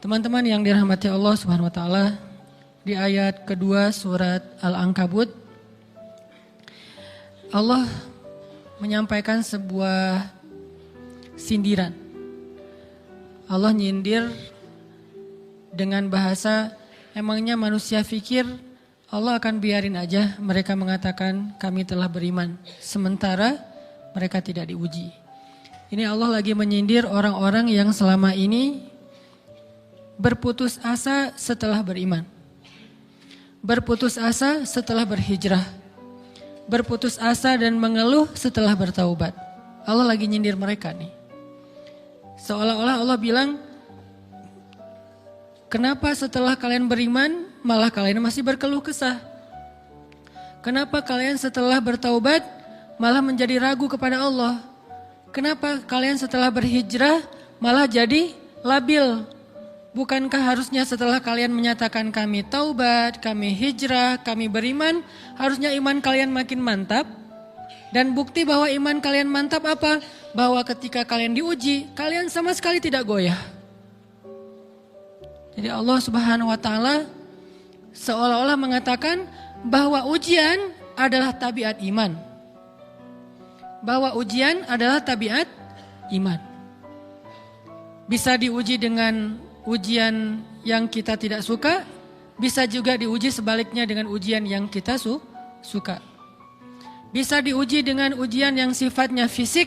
Teman-teman yang dirahmati Allah Subhanahu wa taala, di ayat kedua surat Al-Ankabut Allah menyampaikan sebuah sindiran. Allah nyindir dengan bahasa, emangnya manusia pikir Allah akan biarin aja mereka mengatakan kami telah beriman, sementara mereka tidak diuji. Ini Allah lagi menyindir orang-orang yang selama ini berputus asa setelah beriman, berputus asa setelah berhijrah, berputus asa dan mengeluh setelah bertaubat. Allah lagi nyindir mereka nih. Seolah-olah Allah bilang, kenapa setelah kalian beriman malah kalian masih berkeluh kesah? Kenapa kalian setelah bertaubat malah menjadi ragu kepada Allah? Kenapa kalian setelah berhijrah malah jadi labil? Bukankah harusnya setelah kalian menyatakan kami taubat, kami hijrah, kami beriman, harusnya iman kalian makin mantap? Dan bukti bahwa iman kalian mantap apa? Bahwa ketika kalian diuji, kalian sama sekali tidak goyah. Jadi Allah Subhanahu wa taala seolah-olah mengatakan bahwa ujian adalah tabiat iman. Bahwa ujian adalah tabiat iman. Bisa diuji dengan ujian yang kita tidak suka, bisa juga diuji sebaliknya dengan ujian yang kita suka. Bisa diuji dengan ujian yang sifatnya fisik,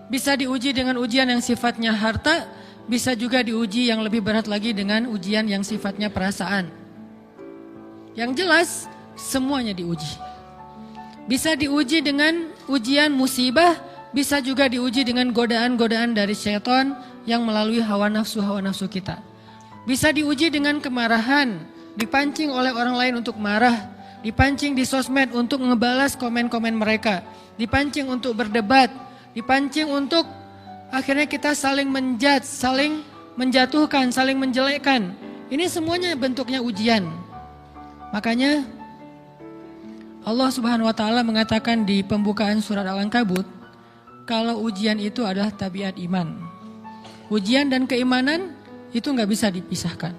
bisa diuji dengan ujian yang sifatnya harta, bisa juga diuji yang lebih berat lagi dengan ujian yang sifatnya perasaan. Yang jelas, semuanya diuji. Bisa diuji dengan ujian musibah, bisa juga diuji dengan godaan-godaan dari syaitan yang melalui hawa nafsu kita. Bisa diuji dengan kemarahan, dipancing oleh orang lain untuk marah, dipancing di sosmed untuk ngebalas komen-komen mereka, dipancing untuk berdebat, dipancing untuk akhirnya kita saling menjudge, saling menjatuhkan, saling menjelekkan. Ini semuanya bentuknya ujian. Makanya Allah Subhanahu wa taala mengatakan di pembukaan surat Al-Ankabut, kalau ujian itu adalah tabiat iman. Ujian dan keimanan itu nggak bisa dipisahkan.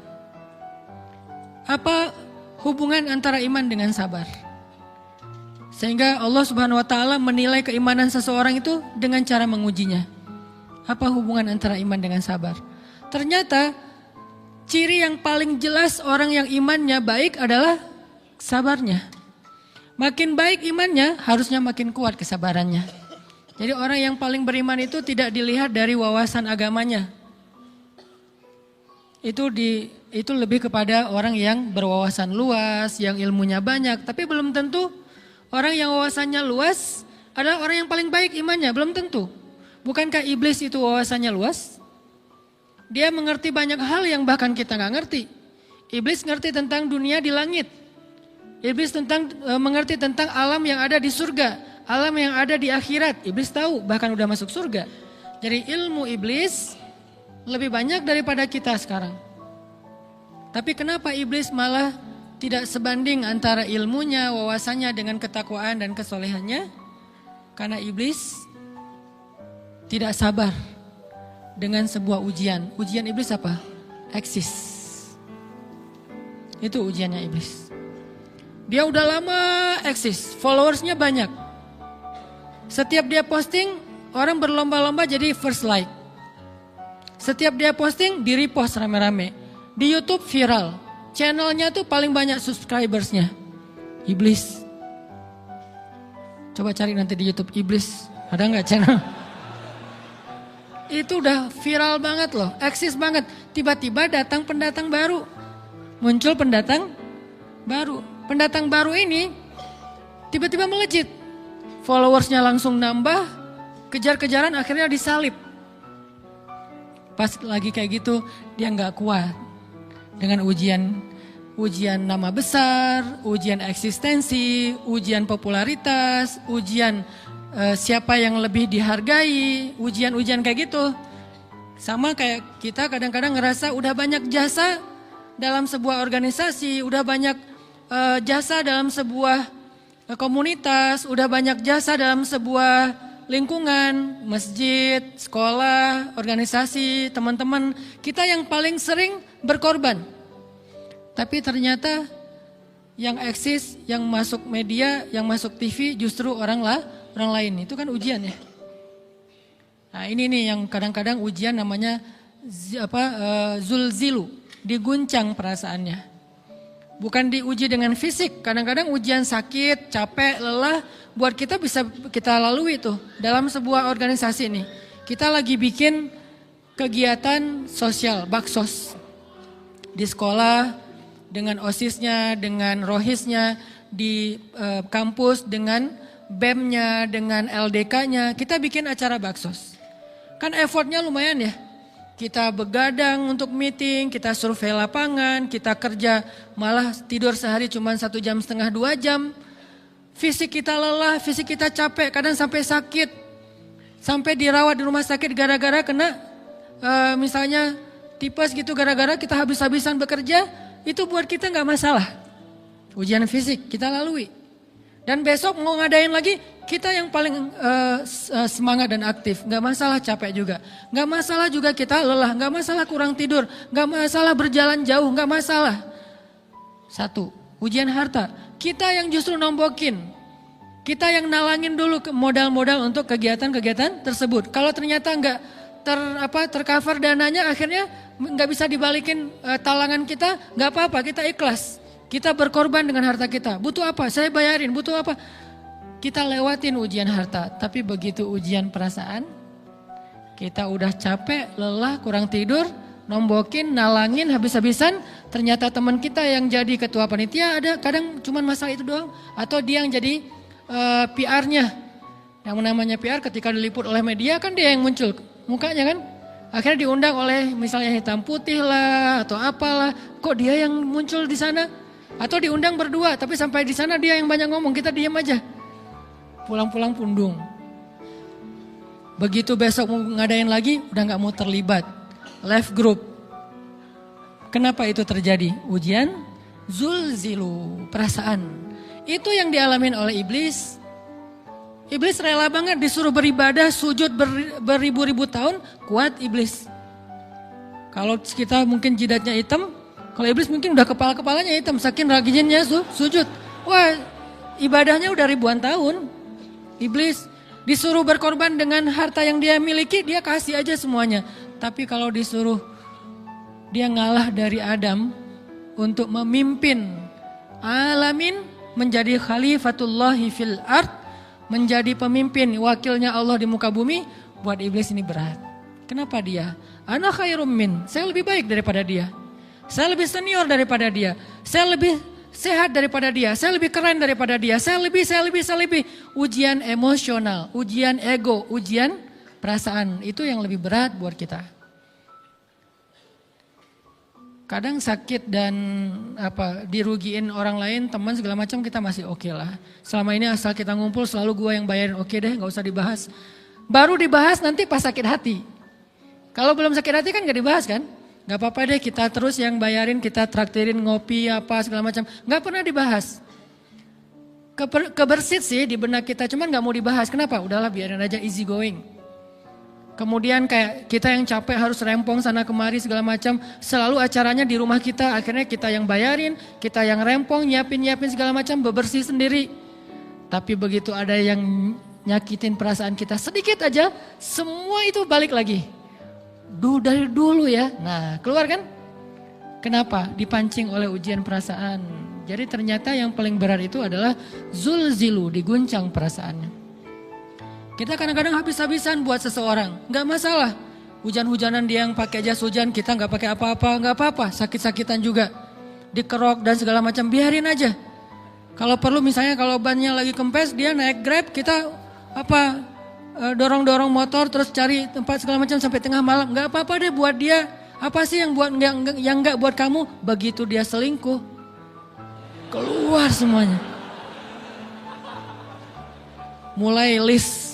Apa hubungan antara iman dengan sabar? Sehingga Allah Subhanahu wa taala menilai keimanan seseorang itu dengan cara mengujinya. Apa hubungan antara iman dengan sabar? Ternyata ciri yang paling jelas orang yang imannya baik adalah sabarnya. Makin baik imannya, harusnya makin kuat kesabarannya. Jadi orang yang paling beriman itu tidak dilihat dari wawasan agamanya. Itu lebih kepada orang yang berwawasan luas, yang ilmunya banyak. Tapi belum tentu orang yang wawasannya luas adalah orang yang paling baik imannya, belum tentu. Bukankah iblis itu wawasannya luas? Dia mengerti banyak hal yang bahkan kita gak ngerti. Iblis ngerti tentang dunia di langit. Iblis mengerti tentang alam yang ada di surga, alam yang ada di akhirat. Iblis tahu, bahkan udah masuk surga. Jadi ilmu iblis lebih banyak daripada kita sekarang. Tapi kenapa iblis malah tidak sebanding antara ilmunya, wawasannya dengan ketakwaan dan kesolehannya? Karena iblis tidak sabar dengan sebuah ujian. Ujian iblis apa? Eksis. Itu ujiannya iblis. Dia udah lama eksis, followersnya banyak. Setiap dia posting, orang berlomba-lomba jadi first like. Setiap dia posting, di repost rame-rame. Di YouTube viral. Channelnya tuh paling banyak subscribersnya. Iblis. Coba cari nanti di YouTube iblis. Ada nggak channel? Itu udah viral banget loh. Eksis banget. Tiba-tiba datang pendatang baru. Muncul pendatang baru. Pendatang baru ini tiba-tiba melejit. Followersnya langsung nambah. Kejar-kejaran akhirnya disalib. Pas lagi kayak gitu dia nggak kuat dengan ujian nama besar, ujian eksistensi, ujian popularitas, ujian siapa yang lebih dihargai, ujian-ujian kayak gitu. Sama kayak kita kadang-kadang ngerasa udah banyak jasa dalam sebuah organisasi, udah banyak jasa dalam sebuah komunitas, udah banyak jasa dalam sebuah masjid, sekolah, organisasi, teman-teman. Kita yang paling sering berkorban. Tapi ternyata yang eksis, yang masuk media, yang masuk TV justru orang lain. Itu kan ujian ya. Nah ini nih yang kadang-kadang ujian namanya zulzilu, diguncang perasaannya. Bukan diuji dengan fisik, kadang-kadang ujian sakit, capek, lelah, buat kita bisa kita lalui tuh dalam sebuah organisasi nih. Kita lagi bikin kegiatan sosial, baksos. Di sekolah, dengan OSIS-nya, dengan ROHIS-nya, di kampus, dengan BEM-nya, dengan LDK-nya, kita bikin acara baksos. Kan effortnya lumayan ya. Kita begadang untuk meeting, kita survei lapangan, kita kerja malah tidur sehari cuma 1,5 jam, 2 jam. Fisik kita lelah, fisik kita capek, kadang sampai sakit. Sampai dirawat di rumah sakit gara-gara kena misalnya tipes gitu, gara-gara kita habis-habisan bekerja, itu buat kita gak masalah. Ujian fisik kita lalui. Dan besok mau ngadain lagi, kita yang paling semangat dan aktif. Gak masalah capek juga. Gak masalah juga kita lelah. Gak masalah kurang tidur. Gak masalah berjalan jauh. Gak masalah. Satu, ujian harta. Kita yang justru nombokin. Kita yang nalangin dulu modal-modal untuk kegiatan-kegiatan tersebut. Kalau ternyata gak tercover dananya, akhirnya gak bisa dibalikin talangan kita. Gak apa-apa, kita ikhlas. Kita berkorban dengan harta kita. Butuh apa? Saya bayarin. Butuh apa? Kita lewatin ujian harta. Tapi begitu ujian perasaan, kita udah capek, lelah, kurang tidur, nombokin, nalangin habis-habisan. Ternyata teman kita yang jadi ketua panitia ada kadang cuman masalah itu doang. Atau dia yang jadi PR-nya. Yang namanya PR ketika diliput oleh media kan dia yang muncul mukanya kan. Akhirnya diundang oleh misalnya hitam putih lah atau apalah. Kok dia yang muncul di sana? Atau diundang berdua, tapi sampai di sana dia yang banyak ngomong, kita diam aja. Pulang-pulang pundung. Begitu besok mau ngadain lagi, udah gak mau terlibat. Left group. Kenapa itu terjadi? Ujian zulzilu, perasaan. Itu yang dialamin oleh iblis. Iblis rela banget disuruh beribadah, sujud beribu-ribu tahun, kuat iblis. Kalau kita mungkin jidatnya hitam, kalau iblis mungkin udah kepala-kepalanya hitam, saking rajinnya sujud. Wah, ibadahnya udah ribuan tahun. Iblis disuruh berkorban dengan harta yang dia miliki, dia kasih aja semuanya. Tapi kalau disuruh dia ngalah dari Adam untuk memimpin alamin, menjadi khalifatullahi fil ard, menjadi pemimpin wakilnya Allah di muka bumi, buat iblis ini berat. Kenapa dia? Ana khairum min, saya lebih baik daripada dia. Saya lebih senior daripada dia. Saya lebih sehat daripada dia. Saya lebih keren daripada dia. Saya lebih. Ujian emosional, ujian ego, ujian perasaan. Itu yang lebih berat buat kita. Kadang sakit dan dirugiin orang lain, teman segala macam kita masih oke lah. Selama ini asal kita ngumpul selalu gua yang bayarin, oke deh gak usah dibahas. Baru dibahas nanti pas sakit hati. Kalau belum sakit hati kan gak dibahas kan? Gak apa-apa deh kita terus yang bayarin, kita traktirin ngopi apa segala macam. Gak pernah dibahas. Kebersit sih di benak kita, cuman gak mau dibahas. Kenapa? Udahlah biarin aja, easy going. Kemudian kayak kita yang capek harus rempong sana kemari segala macam. Selalu acaranya di rumah kita, akhirnya kita yang bayarin, kita yang rempong, nyiapin segala macam, bebersih sendiri. Tapi begitu ada yang nyakitin perasaan kita sedikit aja, semua itu balik lagi. Dari dulu ya. Nah, keluar kan? Kenapa? Dipancing oleh ujian perasaan. Jadi ternyata yang paling berat itu adalah zulzilu, diguncang perasaannya. Kita kadang-kadang habis-habisan buat seseorang, nggak masalah. Hujan-hujanan dia yang pakai jas hujan, kita nggak pakai apa-apa, nggak apa-apa. Sakit-sakitan juga, dikerok dan segala macam, biarin aja. Kalau perlu misalnya kalau bannya lagi kempes, dia naik Grab, kita dorong-dorong motor terus cari tempat segala macam sampai tengah malam. Gak apa-apa deh buat dia. Apa sih yang gak buat kamu? Begitu dia selingkuh, keluar semuanya. Mulai list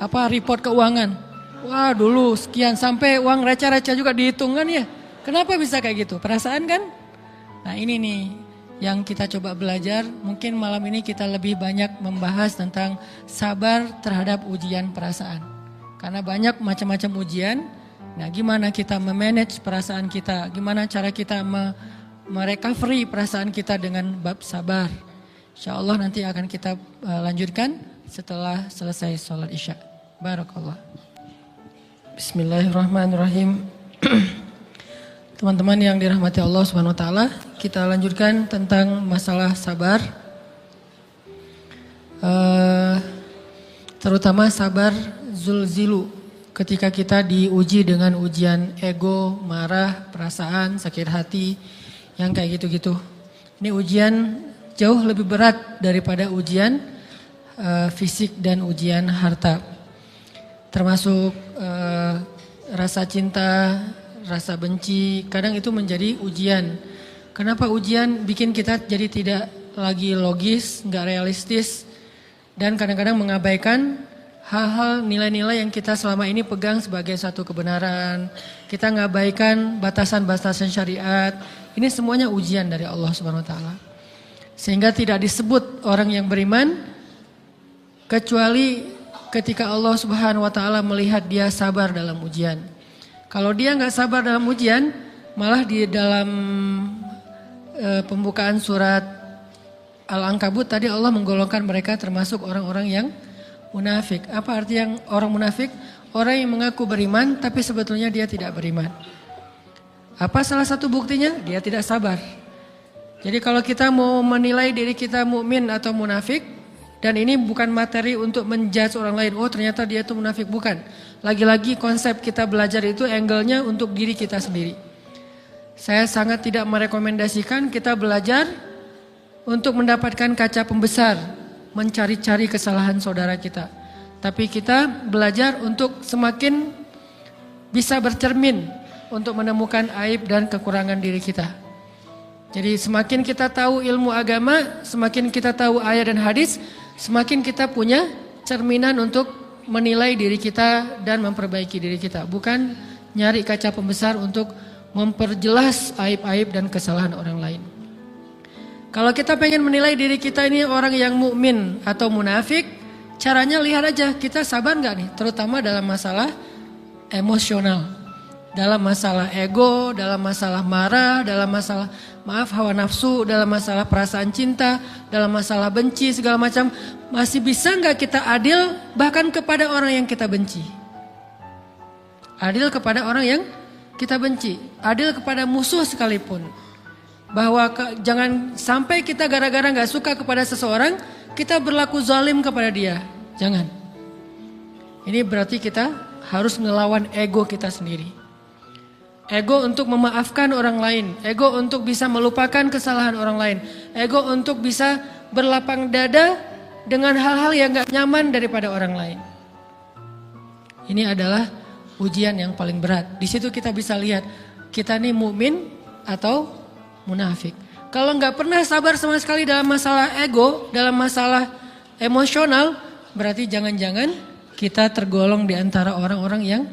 report keuangan. Wah dulu sekian, sampai uang receh-receh juga dihitung kan ya. Kenapa bisa kayak gitu? Perasaan kan? Nah ini nih yang kita coba belajar. Mungkin malam ini kita lebih banyak membahas tentang sabar terhadap ujian perasaan. Karena banyak macam-macam ujian Nah, gimana kita memanage perasaan kita, gimana cara kita merecovery perasaan kita dengan bab sabar. Insya Allah nanti akan kita lanjutkan setelah selesai sholat isya. Barakallah. Bismillahirrahmanirrahim. Teman-teman yang dirahmati Allah Subhanahu wa taala, kita lanjutkan tentang masalah sabar. Terutama sabar zulzilu, ketika kita diuji dengan ujian ego, marah, perasaan, sakit hati, yang kayak gitu-gitu. Ini ujian jauh lebih berat daripada ujian fisik dan ujian harta. Termasuk rasa cinta, rasa benci, kadang itu menjadi ujian. Kenapa ujian bikin kita jadi tidak lagi logis, nggak realistis, dan kadang-kadang mengabaikan hal-hal nilai-nilai yang kita selama ini pegang sebagai satu kebenaran. Kita ngabaikan batasan-batasan syariat. Ini semuanya ujian dari Allah Subhanahu wa taala. Sehingga tidak disebut orang yang beriman kecuali ketika Allah Subhanahu wa taala melihat dia sabar dalam ujian. Kalau dia nggak sabar dalam ujian, malah di dalam pembukaan surat Al-Ankabut tadi Allah menggolongkan mereka termasuk orang-orang yang munafik. Apa arti yang orang munafik? Orang yang mengaku beriman tapi sebetulnya dia tidak beriman. Apa salah satu buktinya? Dia tidak sabar. Jadi kalau kita mau menilai diri kita mukmin atau munafik, dan ini bukan materi untuk menjudge orang lain. Oh ternyata dia itu munafik, bukan. Lagi-lagi konsep kita belajar itu angle-nya untuk diri kita sendiri. Saya sangat tidak merekomendasikan kita belajar untuk mendapatkan kaca pembesar, mencari-cari kesalahan saudara kita. Tapi kita belajar untuk semakin bisa bercermin untuk menemukan aib dan kekurangan diri kita. Jadi semakin kita tahu ilmu agama, semakin kita tahu ayat dan hadis, semakin kita punya cerminan untuk menilai diri kita dan memperbaiki diri kita. Bukan nyari kaca pembesar untuk memperjelas aib-aib dan kesalahan orang lain. Kalau kita pengen menilai diri kita ini orang yang mukmin atau munafik, caranya lihat aja kita sabar nggak nih, terutama dalam masalah emosional, dalam masalah ego, dalam masalah marah, dalam masalah hawa nafsu, dalam masalah perasaan cinta, dalam masalah benci segala macam, masih bisa nggak kita adil bahkan kepada orang yang kita benci? Adil kepada orang yang kita benci, adil kepada musuh sekalipun. Bahwa jangan sampai kita gara-gara gak suka kepada seseorang, kita berlaku zalim kepada dia. Jangan. Ini berarti kita harus ngelawan ego kita sendiri. Ego untuk memaafkan orang lain. Ego untuk bisa melupakan kesalahan orang lain. Ego untuk bisa berlapang dada dengan hal-hal yang gak nyaman daripada orang lain. Ini adalah ujian yang paling berat. Di situ kita bisa lihat kita nih mukmin atau munafik. Kalau nggak pernah sabar sama sekali dalam masalah ego, dalam masalah emosional, berarti jangan-jangan kita tergolong di antara orang-orang yang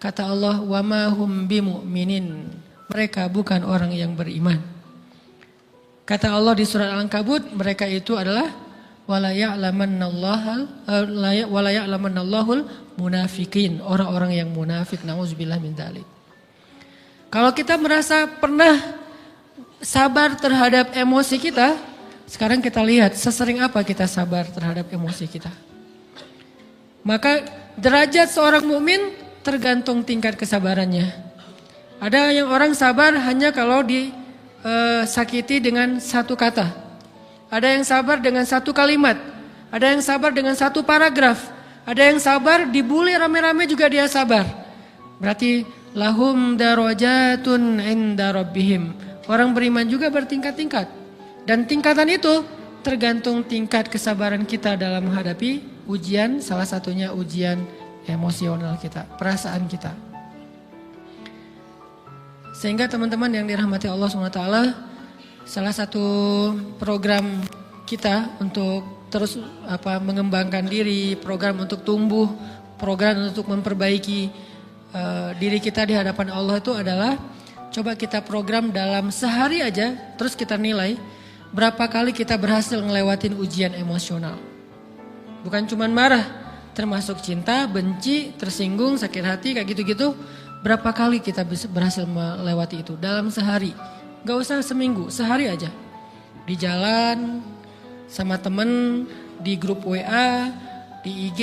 kata Allah wa ma hum bimu'minin. Mereka bukan orang yang beriman. Kata Allah di surat Al-Ankabut, mereka itu adalah wala ya'lamannallahul munafikin, orang-orang yang munafik. Nauzubillah min dzalik. Kalau kita merasa pernah sabar terhadap emosi kita, sekarang kita lihat sesering apa kita sabar terhadap emosi kita. Maka derajat seorang mukmin tergantung tingkat kesabarannya. Ada yang orang sabar hanya kalau disakiti dengan satu kata. Ada yang sabar dengan satu kalimat. Ada yang sabar dengan satu paragraf. Ada yang sabar dibully rame-rame juga dia sabar. Berarti lahum darajatun inda rabbihim. Orang beriman juga bertingkat-tingkat. Dan tingkatan itu tergantung tingkat kesabaran kita dalam menghadapi ujian. Salah satunya ujian emosional kita, perasaan kita. Sehingga teman-teman yang dirahmati Allah SWT, salah satu program kita untuk terus mengembangkan diri, program untuk tumbuh, program untuk memperbaiki diri kita di hadapan Allah itu adalah coba kita program dalam sehari aja, terus kita nilai berapa kali kita berhasil ngelewatin ujian emosional. Bukan cuma marah, termasuk cinta, benci, tersinggung, sakit hati, kayak gitu-gitu. Berapa kali kita berhasil melewati itu dalam sehari? Gak usah seminggu, sehari aja. Di jalan, sama temen, di grup WA, di IG,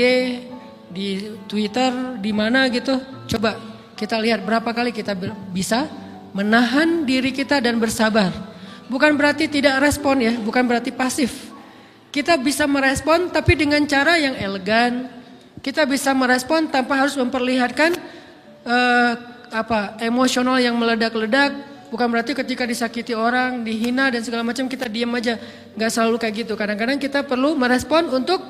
di Twitter, di mana gitu. Coba kita lihat berapa kali kita bisa menahan diri kita dan bersabar. Bukan berarti tidak respon ya, bukan berarti pasif. Kita bisa merespon tapi dengan cara yang elegan. Kita bisa merespon tanpa harus memperlihatkan emosional yang meledak-ledak. Bukan berarti ketika disakiti orang, dihina dan segala macam kita diam aja. Gak selalu kayak gitu. Kadang-kadang kita perlu merespon untuk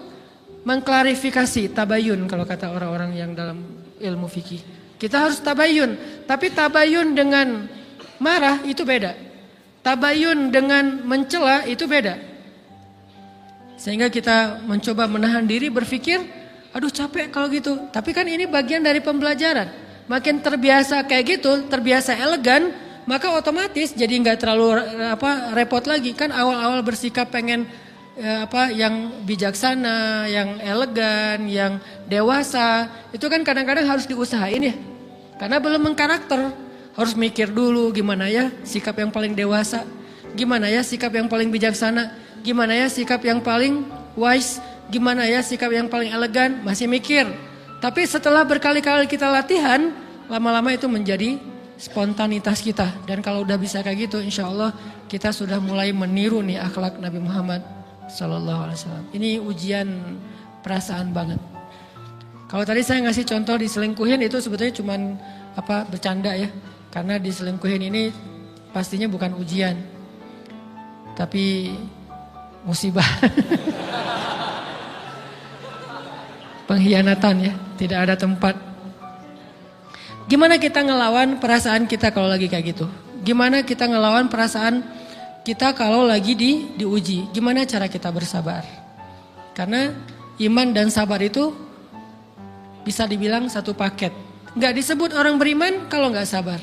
mengklarifikasi, tabayun kalau kata orang-orang yang dalam ilmu fikih. Kita harus tabayun. Tapi tabayun dengan marah itu beda. Tabayun dengan mencela itu beda. Sehingga kita mencoba menahan diri berpikir, aduh capek kalau gitu. Tapi kan ini bagian dari pembelajaran. Makin terbiasa kayak gitu, terbiasa elegan, maka otomatis jadi nggak terlalu repot lagi. Kan awal-awal bersikap pengen yang bijaksana, yang elegan, yang dewasa, itu kan kadang-kadang harus diusahain ya. Karena belum mengkarakter, harus mikir dulu gimana ya sikap yang paling dewasa, gimana ya sikap yang paling bijaksana, gimana ya sikap yang paling wise, gimana ya sikap yang paling elegan, masih mikir. Tapi setelah berkali-kali kita latihan, lama-lama itu menjadi spontanitas kita. Dan kalau udah bisa kayak gitu, insya Allah kita sudah mulai meniru nih akhlak Nabi Muhammad SAW. Ini ujian perasaan banget. Kalau tadi saya ngasih contoh diselingkuhin itu sebetulnya cuman bercanda ya. Karena diselingkuhin ini pastinya bukan ujian, tapi musibah. Pengkhianatan ya, tidak ada tempat. Gimana kita ngelawan perasaan kita kalau lagi kayak gitu? Gimana kita ngelawan perasaan kita kalau lagi diuji? Gimana cara kita bersabar? Karena iman dan sabar itu bisa dibilang satu paket. Gak disebut orang beriman kalau gak sabar.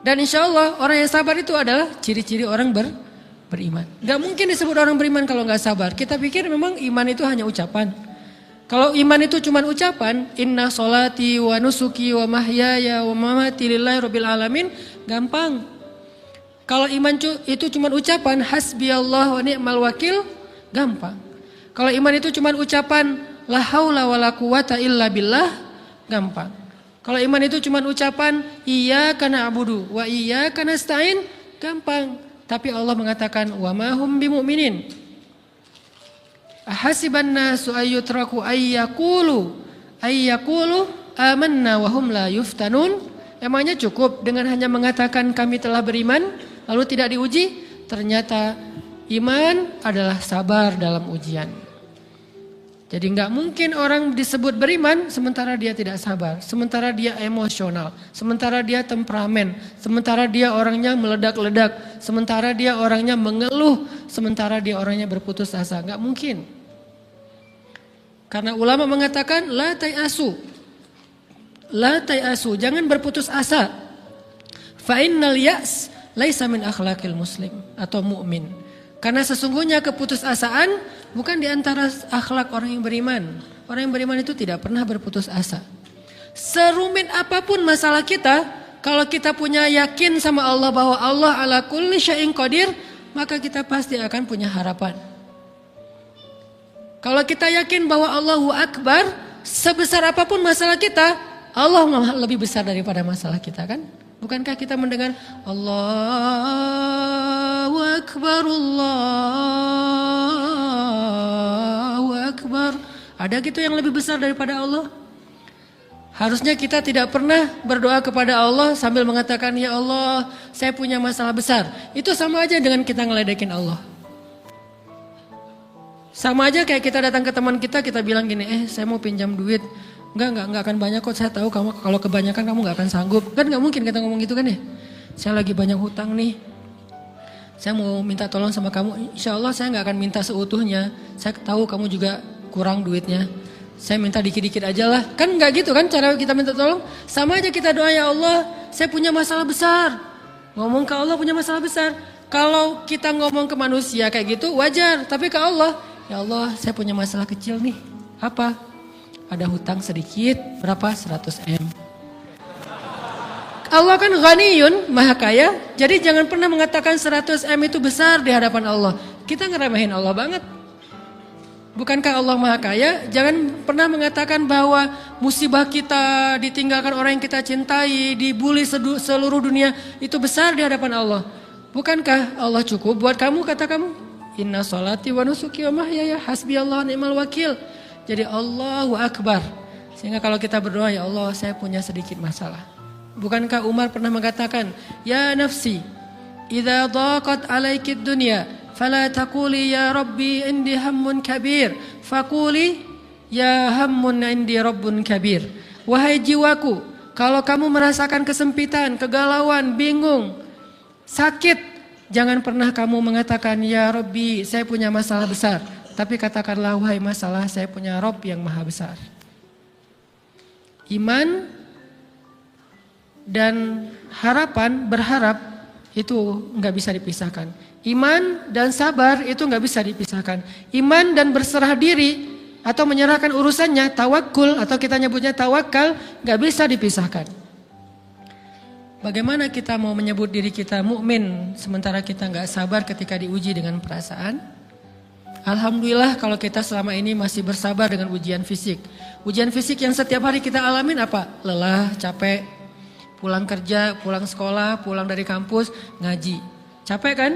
Dan insya Allah orang yang sabar itu adalah ciri-ciri orang beriman. Gak mungkin disebut orang beriman kalau gak sabar. Kita pikir memang iman itu hanya ucapan. Kalau iman itu cuma ucapan, inna sholati wa nusuki wa mahyaya wa mamati lillahi rabbil alamin, gampang. Kalau iman itu cuma ucapan, hasbiyallah wa ni'mal wakil, gampang. Kalau iman itu cuma ucapan, la haula wa la quwata illa billah, gampang. Kalau iman itu cuma ucapan, iyyaka na'budu wa iyyaka nasta'in, gampang. Tapi Allah mengatakan, wa ma hum bimu'minin. Ahasiban nasu ayyutraku ayyakulu amanna wa hum la yuftanun. Emangnya cukup dengan hanya mengatakan kami telah beriman lalu tidak diuji? Ternyata iman adalah sabar dalam ujian. Jadi enggak mungkin orang disebut beriman sementara dia tidak sabar, sementara dia emosional, sementara dia temperamen, sementara dia orangnya meledak-ledak, sementara dia orangnya mengeluh, sementara dia orangnya berputus asa. Enggak mungkin. Karena ulama mengatakan la tayasu. La tayasu, jangan berputus asa. Fa innal ya's laisa min akhlaqil muslim atau mukmin. Karena sesungguhnya keputusasaan bukan di antara akhlak orang yang beriman. Orang yang beriman itu tidak pernah berputus asa. Serumit apapun masalah kita, kalau kita punya yakin sama Allah bahwa Allah ala kulli syai'in qadir, maka kita pasti akan punya harapan. Kalau kita yakin bahwa Allahu Akbar, sebesar apapun masalah kita, Allah lebih besar daripada masalah kita kan? Bukankah kita mendengar Allahu Akbar, Allahu Akbar. Ada gitu yang lebih besar daripada Allah? Harusnya kita tidak pernah berdoa kepada Allah sambil mengatakan, ya Allah saya punya masalah besar. Itu sama aja dengan kita ngeledekin Allah. Sama aja kayak kita datang ke teman kita bilang gini, saya mau pinjam duit. Enggak akan banyak kok, saya tahu kamu kalau kebanyakan kamu enggak akan sanggup. Kan enggak mungkin kita ngomong gitu kan ya. Saya lagi banyak hutang nih. Saya mau minta tolong sama kamu. Insya Allah saya enggak akan minta seutuhnya. Saya tahu kamu juga kurang duitnya. Saya minta dikit-dikit aja lah. Kan enggak gitu kan cara kita minta tolong. Sama aja kita doa, ya Allah saya punya masalah besar. Ngomong ke Allah punya masalah besar. Kalau kita ngomong ke manusia kayak gitu wajar. Tapi ke Allah, ya Allah saya punya masalah kecil nih. Apa? Ada hutang sedikit, berapa? 100 M. Allah kan ghaniyun, maha kaya. Jadi jangan pernah mengatakan 100 M itu besar di hadapan Allah. Kita ngeremehin Allah banget. Bukankah Allah maha kaya? Jangan pernah mengatakan bahwa musibah kita, ditinggalkan orang yang kita cintai, dibully seluruh dunia, itu besar di hadapan Allah. Bukankah Allah cukup buat kamu, kata kamu? Inna sholati wa nusuki wa mahyaya hasbiyallahu ni'mal wakil. Jadi Allahu Akbar. Sehingga kalau kita berdoa, ya Allah saya punya sedikit masalah. Bukankah Umar pernah mengatakan, ya nafsi, idza dhaqat alaikid dunya, fala taquli ya rabbi indi hammun kabir, faquli ya hammun indi rabbun kabir. Wahai jiwaku, kalau kamu merasakan kesempitan, kegalauan, bingung, sakit, jangan pernah kamu mengatakan ya Rabbi saya punya masalah besar. Tapi katakanlah wahai masalah saya punya Rabb yang maha besar. Iman dan harapan, berharap itu nggak bisa dipisahkan. Iman dan sabar itu nggak bisa dipisahkan. Iman dan berserah diri atau menyerahkan urusannya, tawakul atau kita nyebutnya tawakal, nggak bisa dipisahkan. Bagaimana kita mau menyebut diri kita mukmin sementara kita nggak sabar ketika diuji dengan perasaan? Alhamdulillah kalau kita selama ini masih bersabar dengan ujian fisik. Ujian fisik yang setiap hari kita alamin apa? Lelah, capek, pulang kerja, pulang sekolah, pulang dari kampus, ngaji. Capek kan?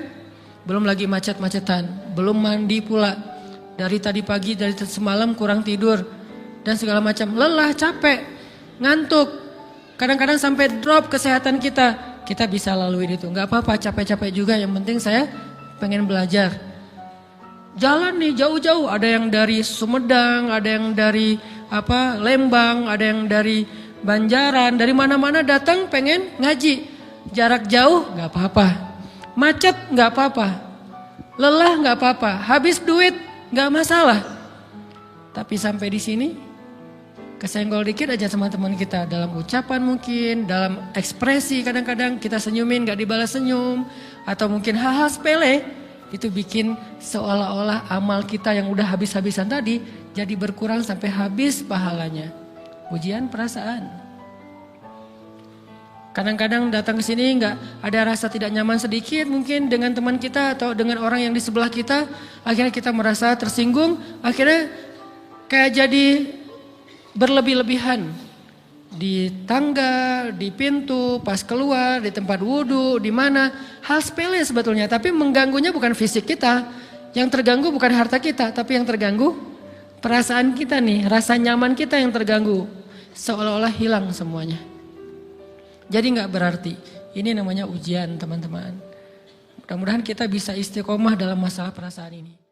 Belum lagi macet-macetan, belum mandi pula. Dari tadi pagi, dari semalam kurang tidur, dan segala macam. Lelah, capek, ngantuk. Kadang-kadang sampai drop kesehatan kita. Kita bisa lalui itu, gak apa-apa, capek-capek juga. Yang penting saya pengen belajar. Jalan nih jauh-jauh, ada yang dari Sumedang, ada yang dari Lembang, ada yang dari Banjaran, dari mana-mana datang pengen ngaji. Jarak jauh gak apa-apa, macet gak apa-apa, lelah gak apa-apa, habis duit gak masalah. Tapi sampai di sini kesenggol dikit aja sama teman kita, dalam ucapan mungkin, dalam ekspresi kadang-kadang kita senyumin gak dibalas senyum, atau mungkin hal-hal sepele. Itu bikin seolah-olah amal kita yang udah habis-habisan tadi jadi berkurang sampai habis pahalanya. Ujian perasaan. Kadang-kadang datang ke sini nggak ada rasa tidak nyaman sedikit mungkin dengan teman kita atau dengan orang yang di sebelah kita. Akhirnya kita merasa tersinggung. Akhirnya kayak jadi berlebih-lebihan. Di tangga, di pintu, pas keluar, di tempat wudhu, di mana. Hal sepele sebetulnya, tapi mengganggunya bukan fisik kita. Yang terganggu bukan harta kita, tapi yang terganggu perasaan kita nih, rasa nyaman kita yang terganggu. Seolah-olah hilang semuanya. Jadi gak berarti, ini namanya ujian teman-teman. Mudah-mudahan kita bisa istiqomah dalam masalah perasaan ini.